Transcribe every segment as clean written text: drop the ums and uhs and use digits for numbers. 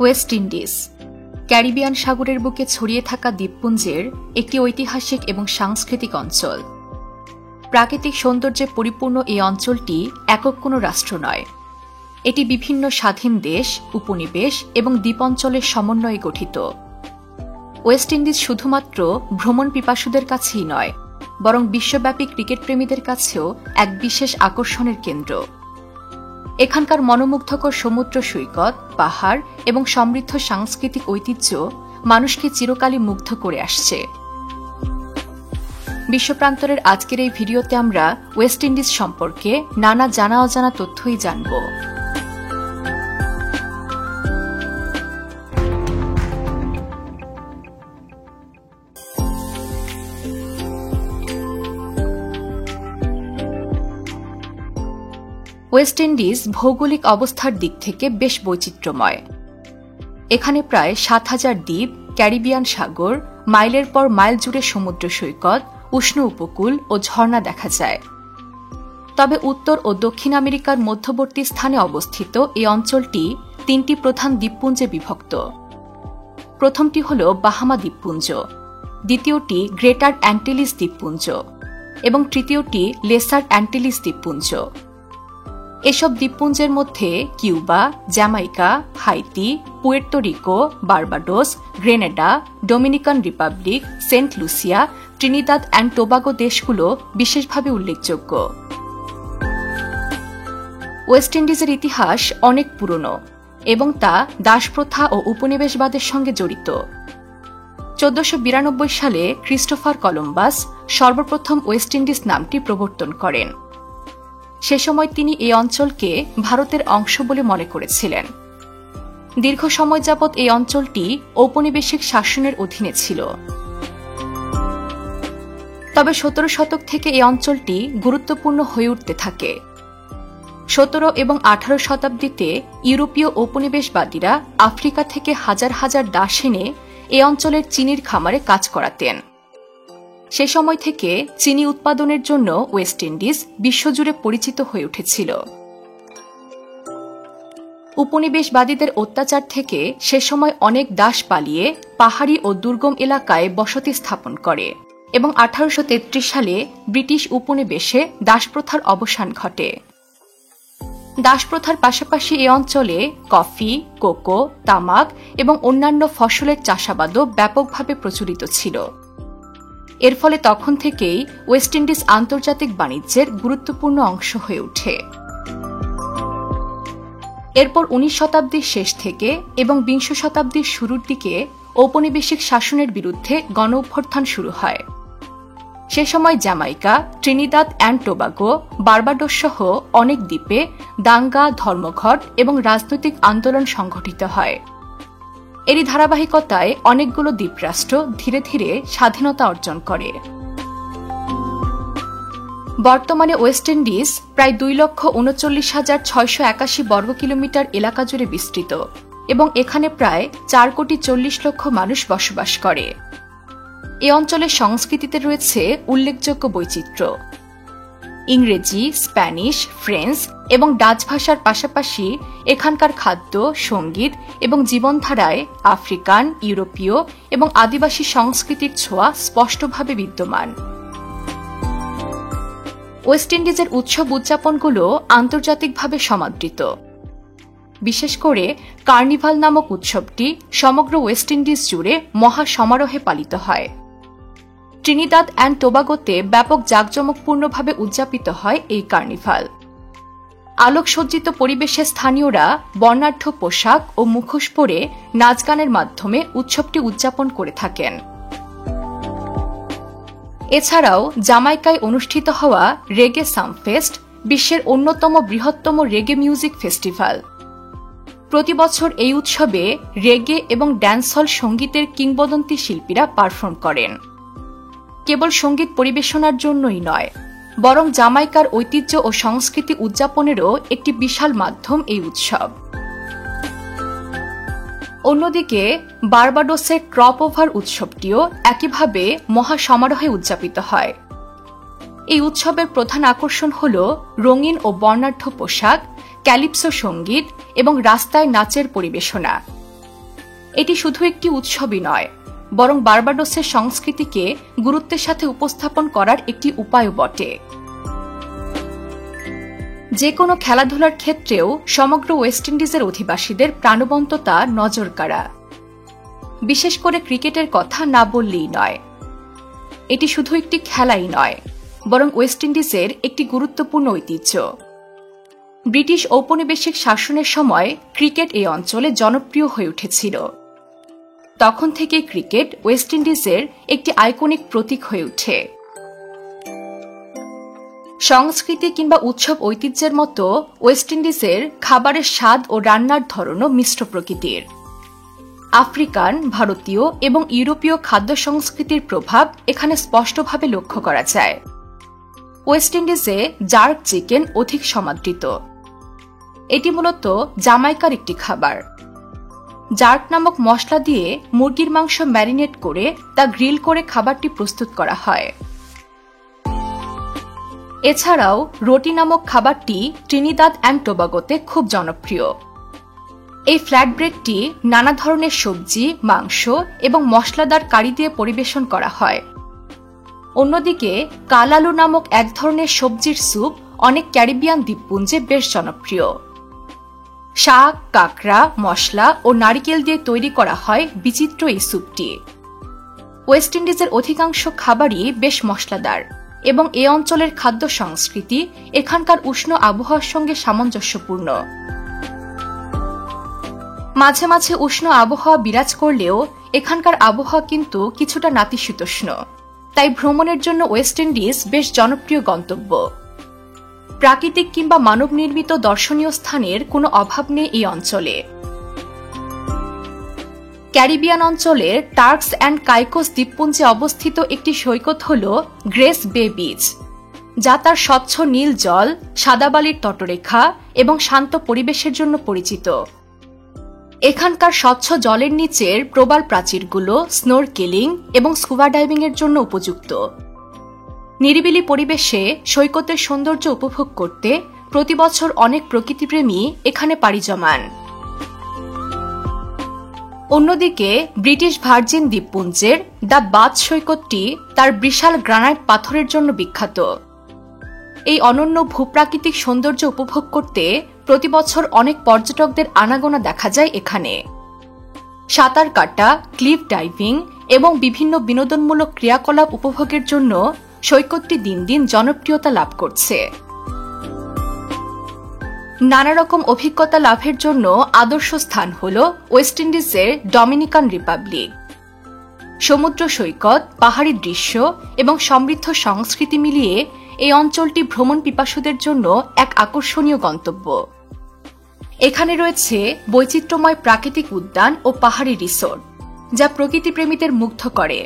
West Indies Caribbean সাগরের বুকে ছড়িয়ে থাকা দ্বীপপুঞ্জের একটি ঐতিহাসিক এবং সাংস্কৃতিক অঞ্চল। প্রাকৃতিক সৌন্দর্যে পরিপূর্ণ এই অঞ্চলটি একক কোনো রাষ্ট্র নয়। এটি বিভিন্ন স্বাধীন দেশ, উপনিবেশ এবং দ্বীপাঞ্চলের সমন্বয়ে গঠিত। ওয়েস্ট ইন্ডিজ শুধুমাত্র ভ্রমণ পিপাসুদের কাছেই নয়, বরং বিশ্বব্যাপী ক্রিকেট প্রেমীদের কাছেও এক বিশেষ আকর্ষণের কেন্দ্র। এখানকার মনোমুগ্ধকর সমুদ্র সৈকত, পাহাড় এবং সমৃদ্ধ সাংস্কৃতিক ঐতিহ্য মানুষকে চিরকালই মুগ্ধ করে আসছে। বিশ্বপ্রান্তরের আজকের এই ভিডিওতে আমরা ওয়েস্ট ইন্ডিজ সম্পর্কে নানা জানা অজানা তথ্যই জানব। ওয়েস্ট ইন্ডিজ ভৌগোলিক অবস্থার দিক থেকে বেশ বৈচিত্র্যময়। এখানে প্রায় ৭,০০০ দ্বীপ, ক্যারিবিয়ান সাগর, মাইলের পর মাইল জুড়ে সমুদ্র সৈকত, উষ্ণ উপকূল ও ঝর্ণা দেখা যায়। তবে উত্তর ও দক্ষিণ আমেরিকার মধ্যবর্তী স্থানে অবস্থিত এই অঞ্চলটি ৩টি প্রধান দ্বীপপুঞ্জে বিভক্ত। প্রথমটি হল বাহামা দ্বীপপুঞ্জ, দ্বিতীয়টি গ্রেটার অ্যান্টিলিজ দ্বীপপুঞ্জ এবং তৃতীয়টি লেসার অ্যান্টিলিজ দ্বীপপুঞ্জ। এসব দ্বীপপুঞ্জের মধ্যে Cuba, Jamaica, Haiti, Puerto Rico, Barbados, Grenada, Dominican Republic, Saint Lucia, Trinidad and Tobago দেশগুলো বিশেষভাবে উল্লেখযোগ্য। ওয়েস্ট ইন্ডিজের ইতিহাস অনেক পুরনো এবং তা দাসপ্রথা ও উপনিবেশবাদের সঙ্গে জড়িত। ১৪৯২ সালে ক্রিস্টোফার কলম্বাস সর্বপ্রথম ওয়েস্ট ইন্ডিজ নামটি প্রবর্তন করেন। সে সময় তিনি এই অঞ্চলকে ভারতের অংশ বলে মনে করেছিলেন। দীর্ঘ সময় যাবৎ এই অঞ্চলটি ঔপনিবেশিক শাসনের অধীনে ছিল। তবে ১৭ শতক থেকে এই অঞ্চলটি গুরুত্বপূর্ণ হয়ে উঠতে থাকে। ১৭ এবং ১৮ শতাব্দীতে ইউরোপীয় ঔপনিবেশবাদীরা আফ্রিকা থেকে হাজার হাজার দাস এনে এই অঞ্চলের চিনির খামারে কাজ করাতেন। সে সময় থেকে চিনি উৎপাদনের জন্য ওয়েস্ট ইন্ডিজ বিশ্বজুড়ে পরিচিত হয়ে উঠেছিল। উপনিবেশবাদীদের অত্যাচার থেকে সে সময় অনেক দাস পালিয়ে পাহাড়ি ও দুর্গম এলাকায় বসতি স্থাপন করে এবং ১৮৩৩ সালে ব্রিটিশ উপনিবেশে দাসপ্রথার অবসান ঘটে। দাসপ্রথার পাশাপাশি এ অঞ্চলে কফি, কোকো, তামাক এবং অন্যান্য ফসলের চাষাবাদও ব্যাপকভাবে প্রচলিত ছিল। এর ফলে তখন থেকেই ওয়েস্ট ইন্ডিজ আন্তর্জাতিক বাণিজ্যের গুরুত্বপূর্ণ অংশ হয়ে ওঠে। এরপর ১৯ শতাব্দীর শেষ থেকে এবং ২০ শতাব্দীর শুরুর দিকে ঔপনিবেশিক শাসনের বিরুদ্ধে গণ অভ্যুত্থান শুরু হয়। সে সময় Jamaica, Trinidad and Tobago, Barbados সহ অনেক দ্বীপে দাঙ্গা, ধর্মঘট এবং রাজনৈতিক আন্দোলন সংঘটিত হয়। এরই ধারাবাহিকতায় অনেকগুলো দ্বীপরাষ্ট্র ধীরে ধীরে স্বাধীনতা অর্জন করে। বর্তমানে ওয়েস্ট ইন্ডিজ প্রায় ২,৩৯,৬৮১ বর্গ কিলোমিটার এলাকা জুড়ে বিস্তৃত এবং এখানে প্রায় ৪,৪০,০০,০০০ মানুষ বসবাস করে। এ অঞ্চলের সংস্কৃতিতে রয়েছে উল্লেখযোগ্য বৈচিত্র্য। ইংরেজি, স্প্যানিশ, ফ্রেঞ্চ এবং ডাচ ভাষার পাশাপাশি এখানকার খাদ্য, সঙ্গীত এবং জীবনধারায় আফ্রিকান, ইউরোপীয় এবং আদিবাসী সংস্কৃতির ছোঁয়া স্পষ্টভাবে বিদ্যমান। ওয়েস্ট ইন্ডিজের উৎসব উদযাপনগুলো আন্তর্জাতিকভাবে সমাদৃত। বিশেষ করে কার্নিভাল নামক উৎসবটি সমগ্র ওয়েস্ট ইন্ডিজ জুড়ে মহা সমারোহে পালিত হয়। ট্রিনিদাদ অ্যান্ড টোবাগোতে ব্যাপক জাঁকজমকপূর্ণভাবে উদযাপিত হয় এই কার্নিভাল। আলোকসজ্জিত পরিবেশে স্থানীয়রা বর্ণাঢ্য পোশাক ও মুখোশ পরে নাচ গানের মাধ্যমে উৎসবটি উদযাপন করে থাকেন। এছাড়াও জামাইকায় অনুষ্ঠিত হওয়া রেগে সামফেস্ট বিশ্বের অন্যতম বৃহত্তম রেগে মিউজিক ফেস্টিভ্যাল। প্রতি বছর এই উৎসবে রেগে এবং ড্যান্সহল সঙ্গীতের কিংবদন্তি শিল্পীরা পারফর্ম করেন। কেবল সঙ্গীত পরিবেশনার জন্যই নয়, বরং জামাইকার ঐতিহ্য ও সংস্কৃতি উদযাপনেরও একটি বিশাল মাধ্যম এই উৎসব। অন্যদিকে বার্বাডোসের ক্রপ ওভার উৎসবটিও একইভাবে মহা সমারোহে উদযাপিত হয়। এই উৎসবের প্রধান আকর্ষণ হল রঙিন ও বর্ণাঢ্য পোশাক, ক্যালিপসো সঙ্গীত এবং রাস্তায় নাচের পরিবেশনা। এটি শুধু একটি উৎসবই নয়, বরং বার্বাডোসের সংস্কৃতিকে গুরুত্বের সাথে উপস্থাপন করার একটি উপায়ও বটে। যে কোনো খেলাধুলার ক্ষেত্রেও সমগ্র ওয়েস্ট ইন্ডিজের অধিবাসীদের প্রাণবন্ততা নজরকাড়া। বিশেষ করে ক্রিকেটের কথা না বললেই নয়। এটি শুধু একটি খেলাই নয়, বরং ওয়েস্ট ইন্ডিজের একটি গুরুত্বপূর্ণ ঐতিহ্য। ব্রিটিশ ঔপনিবেশিক শাসনের সময় ক্রিকেট এই অঞ্চলে জনপ্রিয় হয়ে উঠেছিল। তখন থেকে ক্রিকেট ওয়েস্ট ইন্ডিজের একটি আইকনিক প্রতীক হয়ে ওঠে। সংস্কৃতি কিংবা উৎসব ঐতিহ্যের মতো ওয়েস্ট ইন্ডিজের খাবারের স্বাদ ও রান্নার ধরনও মিশ্র প্রকৃতির। আফ্রিকান, ভারতীয় এবং ইউরোপীয় খাদ্য সংস্কৃতির প্রভাব এখানে স্পষ্টভাবে লক্ষ্য করা যায়। ওয়েস্ট ইন্ডিজে জার্ক চিকেন অধিক সমাদৃত। এটি মূলত জামাইকার একটি খাবার। জার্ক নামক মশলা দিয়ে মুরগির মাংস ম্যারিনেট করে তা গ্রিল করে খাবারটি প্রস্তুত করা হয়। এছাড়াও রোটি নামক খাবারটি ট্রিনিদাদ অ্যান্ড টোবাগোতে খুব জনপ্রিয়। এই ফ্ল্যাট ব্রেডটি নানা ধরনের সবজি, মাংস এবং মশলাদার কারি দিয়ে পরিবেশন করা হয়। অন্যদিকে কালালু নামক এক ধরনের সবজির স্যুপ অনেক ক্যারিবিয়ান দ্বীপপুঞ্জে বেশ জনপ্রিয়। শাক, কাঁকড়া, মশলা ও নারিকেল দিয়ে তৈরি করা হয় বিচিত্র এই স্যুপটি। ওয়েস্ট ইন্ডিজের অধিকাংশ খাবারই বেশ মশলাদার এবং এ অঞ্চলের খাদ্য সংস্কৃতি এখানকার উষ্ণ আবহাওয়ার সঙ্গে সামঞ্জস্যপূর্ণ। মাঝে মাঝে উষ্ণ আবহাওয়া বিরাজ করলেও এখানকার আবহাওয়া কিন্তু কিছুটা নাতিশীতোষ্ণ, তাই ভ্রমণের জন্য ওয়েস্ট ইন্ডিজ বেশ জনপ্রিয় গন্তব্য। প্রাকৃতিক কিংবা মানব নির্মিত দর্শনীয় স্থানের কোনো অভাব নেই এই অঞ্চলে। ক্যারিবিয়ান অঞ্চলের টার্কস অ্যান্ড কাইকোস দ্বীপপুঞ্জে অবস্থিত একটি সৈকত হল গ্রেস বে বিচ, যা তার স্বচ্ছ নীল জল, সাদা বালির তটরেখা এবং শান্ত পরিবেশের জন্য পরিচিত। এখানকার স্বচ্ছ জলের নিচের প্রবাল প্রাচীরগুলো স্নোরকেলিং এবং স্কুবা ডাইভিং এর জন্য উপযুক্ত। নিরিবিলি পরিবেশে সৈকতের সৌন্দর্য উপভোগ করতে প্রতিবছর অনেক প্রকৃতিপ্রেমী এখানে পাড়ি জমান। অন্যদিকে ব্রিটিশ ভার্জিন দ্বীপপুঞ্জের দ্য বাথ সৈকতটি তার বিশাল গ্রানাইট পাথরের জন্য বিখ্যাত। এই অনন্য ভূপ্রাকৃতিক সৌন্দর্য উপভোগ করতে প্রতিবছর অনেক পর্যটকদের আনাগোনা দেখা যায় এখানে। সাঁতার কাটা, ক্লিফ ডাইভিং এবং বিভিন্ন বিনোদনমূলক ক্রিয়াকলাপ উপভোগের জন্য সৈকতটি দিন দিন জনপ্রিয়তা লাভ করছে। নানা রকম অভিজ্ঞতা লাভের জন্য আদর্শ স্থান হল ওয়েস্ট ইন্ডিজের ডমিনিকান রিপাবলিক। সমুদ্র সৈকত, পাহাড়ি দৃশ্য এবং সমৃদ্ধ সংস্কৃতি মিলিয়ে এই অঞ্চলটি ভ্রমণ পিপাসুদের জন্য এক আকর্ষণীয় গন্তব্য। এখানে রয়েছে বৈচিত্র্যময় প্রাকৃতিক উদ্যান ও পাহাড়ি রিসোর্ট, যা প্রকৃতিপ্রেমীদের মুগ্ধ করে।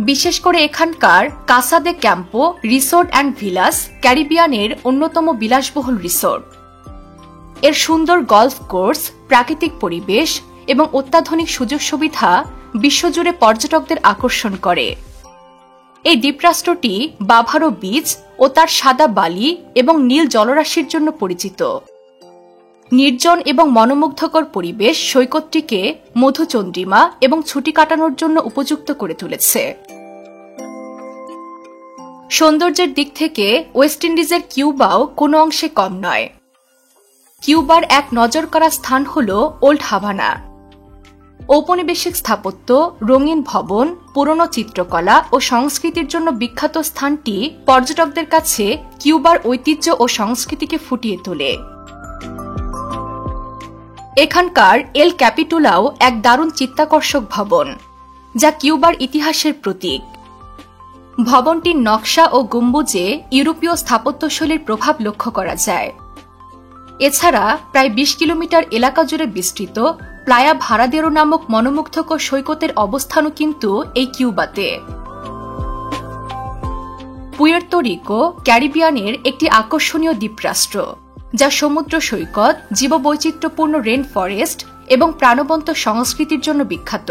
বিশেষ করে এখানকার কাসা দে ক্যাম্পো রিসোর্ট অ্যান্ড ভিলাস ক্যারিবিয়ানের অন্যতম বিলাসবহুল রিসোর্ট। এর সুন্দর গলফ কোর্স, প্রাকৃতিক পরিবেশ এবং অত্যাধুনিক সুযোগ সুবিধা বিশ্বজুড়ে পর্যটকদের আকর্ষণ করে। এই দ্বীপরাষ্ট্রটি বাভারো বিচ ও তার সাদা বালি এবং নীল জলরাশির জন্য পরিচিত। নির্জন এবং মনোমুগ্ধকর পরিবেশ সৈকতটিকে মধুচন্দ্রিমা এবং ছুটি কাটানোর জন্য উপযুক্ত করে তুলেছে। সৌন্দর্যের দিক থেকে ওয়েস্ট ইন্ডিজের কিউবাও কোনো অংশে কম নয়। কিউবার এক নজর করা স্থান হল ওল্ড হাভানা। ঔপনিবেশিক স্থাপত্য, রঙিন ভবন, পুরনো চিত্রকলা ও সংস্কৃতির জন্য বিখ্যাত স্থানটি পর্যটকদের কাছে কিউবার ঐতিহ্য ও সংস্কৃতিকে ফুটিয়ে তোলে। এখানকার এল ক্যাপিটুলাও এক দারুণ চিত্তাকর্ষক ভবন, যা কিউবার ইতিহাসের প্রতীক। ভবনটির নকশা ও গম্বুজে ইউরোপীয় স্থাপত্যশৈলীর প্রভাব লক্ষ্য করা যায়। এছাড়া প্রায় ২০ কিলোমিটার এলাকা জুড়ে বিস্তৃত প্লায়া ভারাদেরো নামক মনোমুগ্ধকর সৈকতের অবস্থানও কিন্তু এই কিউবাতে। পুয়ের্তো রিকো ক্যারিবিয়ানের একটি আকর্ষণীয় দ্বীপরাষ্ট্র, যা সমুদ্র সৈকত, জীববৈচিত্র্যপূর্ণ রেন ফরেস্ট এবং প্রাণবন্ত সংস্কৃতির জন্য বিখ্যাত।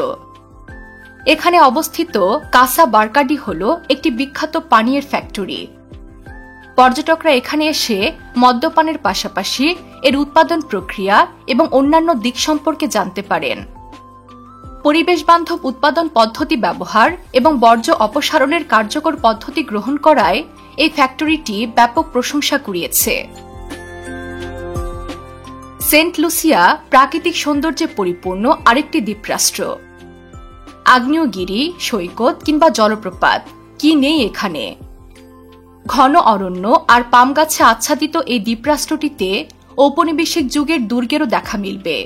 এখানে অবস্থিত কাসা বার্কাডি হল একটি বিখ্যাত পানীয়ের ফ্যাক্টরি। পর্যটকরা এখানে এসে মদ্যপানের পাশাপাশি এর উৎপাদন প্রক্রিয়া এবং অন্যান্য দিক সম্পর্কে জানতে পারেন। পরিবেশ বান্ধব উৎপাদন পদ্ধতি ব্যবহার এবং বর্জ্য অপসারণের কার্যকর পদ্ধতি গ্রহণ করায় এই ফ্যাক্টরিটি ব্যাপক প্রশংসা কুড়িয়েছে। সেন্ট লুসিয়া প্রাকৃতিক সৌন্দর্যে পরিপূর্ণ আরেকটি দ্বীপরাষ্ট্র। আগ্নেয়গিরি, সৈকত কিংবা জলপ্রপাত কি নেই এখানে। ঘন অরণ্য আর পাম গাছে আচ্ছাদিত এই দ্বীপরাষ্ট্রটিতে ঔপনিবেশিক যুগের দুর্গেরও দেখা মিলবে।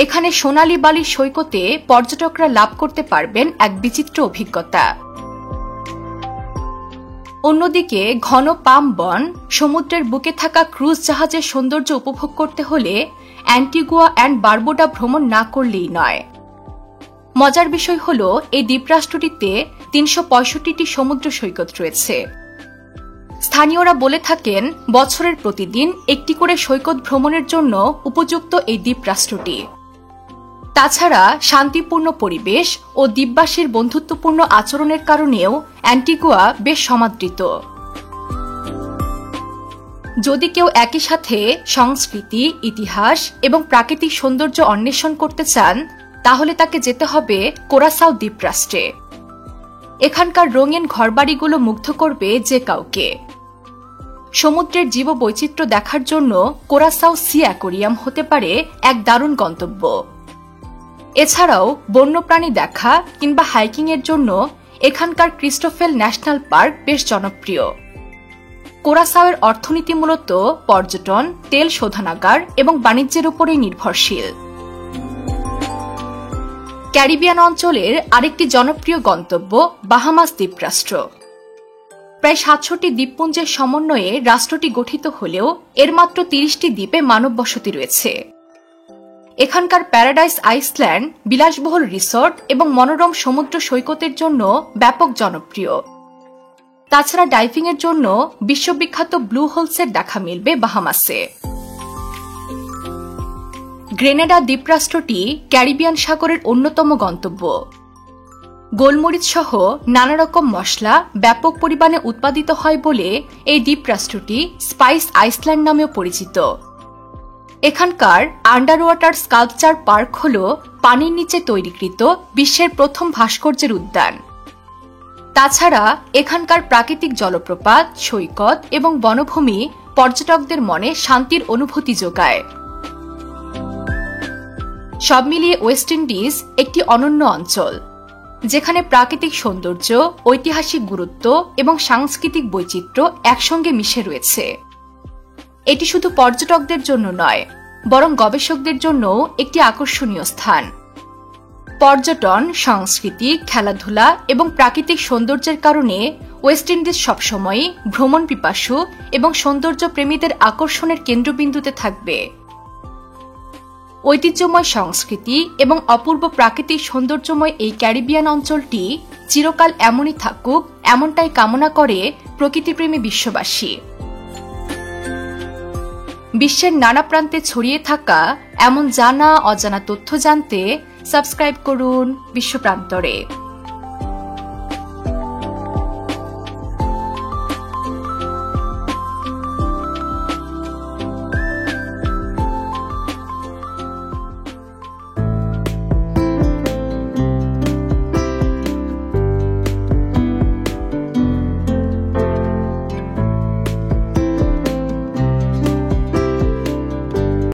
এখানে সোনালী বালির সৈকতে পর্যটকরা লাভ করতে পারবেন এক বিচিত্র অভিজ্ঞতা। অন্যদিকে ঘন পাম বন, সমুদ্রের বুকে থাকা ক্রুজ জাহাজের সৌন্দর্য উপভোগ করতে হলে অ্যান্টিগুয়া অ্যান্ড বারবুডা ভ্রমণ না করলেই নয়। মজার বিষয় হল এই দ্বীপরাষ্ট্রটিতে ৩৬৫টি সমুদ্র সৈকত রয়েছে। স্থানীয়রা বলে থাকেন বছরের প্রতিদিন একটি করে সৈকত ভ্রমণের জন্য উপযুক্ত এই দ্বীপরাষ্ট্রটি। তাছাড়া শান্তিপূর্ণ পরিবেশ ও দ্বীপবাসীর বন্ধুত্বপূর্ণ আচরণের কারণেও অ্যান্টিগুয়া বেশ সমাদৃত। যদি কেউ একই সাথে সংস্কৃতি, ইতিহাস এবং প্রাকৃতিক সৌন্দর্য অন্বেষণ করতে চান তাহলে তাকে যেতে হবে কোরাসাও দ্বীপরাষ্ট্রে। এখানকার রঙিন ঘরবাড়িগুলো মুগ্ধ করবে যে কাউকে। সমুদ্রের জীববৈচিত্র্য দেখার জন্য কোরাসাও সি অ্যাকোরিয়াম হতে পারে এক দারুণ গন্তব্য। এছাড়াও বন্যপ্রাণী দেখা কিংবা হাইকিং এর জন্য এখানকার ক্রিস্টোফেল ন্যাশনাল পার্ক বেশ জনপ্রিয়। কোরাসাওয়ের অর্থনীতি মূলত পর্যটন, তেল শোধনাগার এবং বাণিজ্যের উপরেই নির্ভরশীল। ক্যারিবিয়ান অঞ্চলের আরেকটি জনপ্রিয় গন্তব্য বাহামাস দ্বীপরাষ্ট্র। প্রায় ৭০০টি দ্বীপপুঞ্জের সমন্বয়ে রাষ্ট্রটি গঠিত হলেও এর মাত্র ৩০টি দ্বীপে মানব বসতি রয়েছে। এখানকার প্যারাডাইস আইসল্যান্ড বিলাসবহুল রিসোর্ট এবং মনোরম সমুদ্র সৈকতের জন্য ব্যাপক জনপ্রিয়। তাছাড়া ডাইভিং এর জন্য বিশ্ববিখ্যাত ব্লু হোলসের দেখা মিলবে বাহামাসে। গ্রেনেডা দ্বীপরাষ্ট্রটি ক্যারিবিয়ান সাগরের অন্যতম গন্তব্য। গোলমরিচ সহ নানা রকম মশলা ব্যাপক পরিমাণে উৎপাদিত হয় বলে এই দ্বীপরাষ্ট্রটি স্পাইস আইসল্যান্ড নামেও পরিচিত। এখানকার আন্ডার ওয়াটার স্কাল্পচার পার্ক হল পানির নিচে তৈরিকৃত বিশ্বের প্রথম ভাস্কর্যের উদ্যান। তাছাড়া এখানকার প্রাকৃতিক জলপ্রপাত, সৈকত এবং বনভূমি পর্যটকদের মনে শান্তির অনুভূতি যোগায়। সব মিলিয়ে ওয়েস্ট ইন্ডিজ একটি অনন্য অঞ্চল, যেখানে প্রাকৃতিক সৌন্দর্য, ঐতিহাসিক গুরুত্ব এবং সাংস্কৃতিক বৈচিত্র্য একসঙ্গে মিশে রয়েছে। এটি শুধু পর্যটকদের জন্য নয়, বরং গবেষকদের জন্যও একটি আকর্ষণীয় স্থান। পর্যটন, সংস্কৃতি, খেলাধুলা এবং প্রাকৃতিক সৌন্দর্যের কারণে ওয়েস্ট ইন্ডিজ সবসময়ই ভ্রমণ পিপাসু এবং সৌন্দর্য প্রেমীদের আকর্ষণের কেন্দ্রবিন্দুতে থাকবে। ঐতিহ্যময় সংস্কৃতি এবং অপূর্ব প্রাকৃতিক সৌন্দর্যময় এই ক্যারিবিয়ান অঞ্চলটি চিরকাল এমনই থাকুক, এমনটাই কামনা করে প্রকৃতিপ্রেমী বিশ্ববাসী। বিশ্বের নানা প্রান্তে ছড়িয়ে থাকা এমন জানা অজানা তথ্য জানতে সাবস্ক্রাইব করুন বিশ্বপ্রান্তরে।